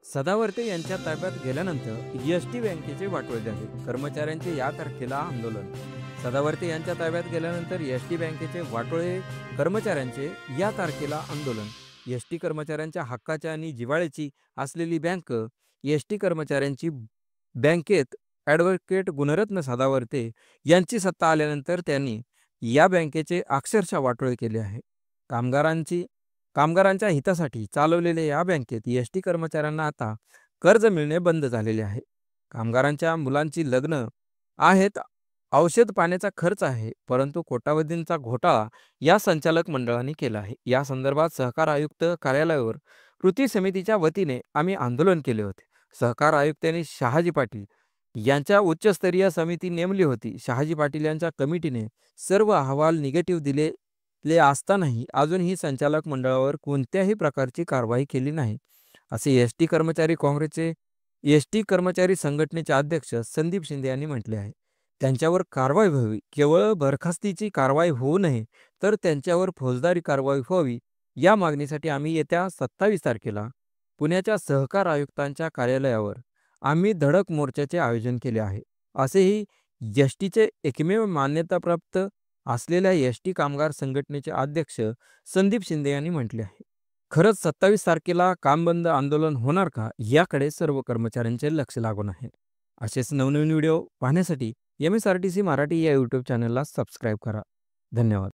सदावर्ते यांच्या ताब्यात गेल्यानंतर एसटी बँकेचे वाटोळे झाले. कर्मचाऱ्यांचे या तारखेला आंदोलन. सदावर्ते यांच्या ताब्यात गेल्यानंतर एसटी बँकेचे वाटोळे, कर्मचाऱ्यांचे या तारखेला आंदोलन. एसटी कर्मचाऱ्यांच्या हक्काच्या आणि जिव्हाळ्याची असलेली बँक, एसटी कर्मचाऱ्यांची बँकेत ॲडव्होकेट गुणरत्न सदावर्ते यांची सत्ता आल्यानंतर त्यांनी या बँकेचे अक्षरशः वाटोळे केले आहे. कामगारांची कामगारांच्या हितासाठी चालवलेल्या या बँकेत एसटी कर्मचाऱ्यांना आता कर्ज मिळणे बंद झालेले आहे. कामगारांच्या मुलांची लग्न आहेत, औषध पाण्याचा खर्च आहे, परंतु कोट्यावधींचा घोटाळा या संचालक मंडळाने केला आहे. या संदर्भात सहकार आयुक्त कार्यालयावर कृती समितीच्या वतीने आम्ही आंदोलन केले होते. सहकार आयुक्तांनी शहाजी पाटील यांच्या उच्चस्तरीय समिती नेमली होती. शहाजी पाटील यांच्या कमिटीने सर्व अहवाल निगेटिव्ह दिलेले असतानाही अजूनही संचालक मंडळावर कोणत्याही प्रकारची कारवाई केली नाही, असे एसटी कर्मचारी संघटनेचे अध्यक्ष संदीप शिंदे यांनी म्हटले आहे. त्यांच्यावर कारवाई व्हावी, केवळ बरखास्तीची कारवाई होऊ नये, तर त्यांच्यावर फौजदारी कारवाई व्हावी, या मागणीसाठी आम्ही येत्या 27 तारखेला पुण्याच्या सहकार आयुक्तांच्या कार्यालयावर आम्ही धडक मोर्चाचे आयोजन केले आहे, असेही एसटीचे एकमेव मान्यताप्राप्त असलेल्या एसटी कामगार संघटनेचे अध्यक्ष संदीप शिंदे यांनी म्हटले आहे. खरंच 27 तारखेला काम बंद आंदोलन होणार का, याकडे सर्व कर्मचाऱ्यांचे लक्ष लागून आहे. असेच नवनवीन व्हिडिओ पाहण्यासाठी MSRTC मराठी या यूट्यूब चॅनलला सबस्क्राईब करा. धन्यवाद.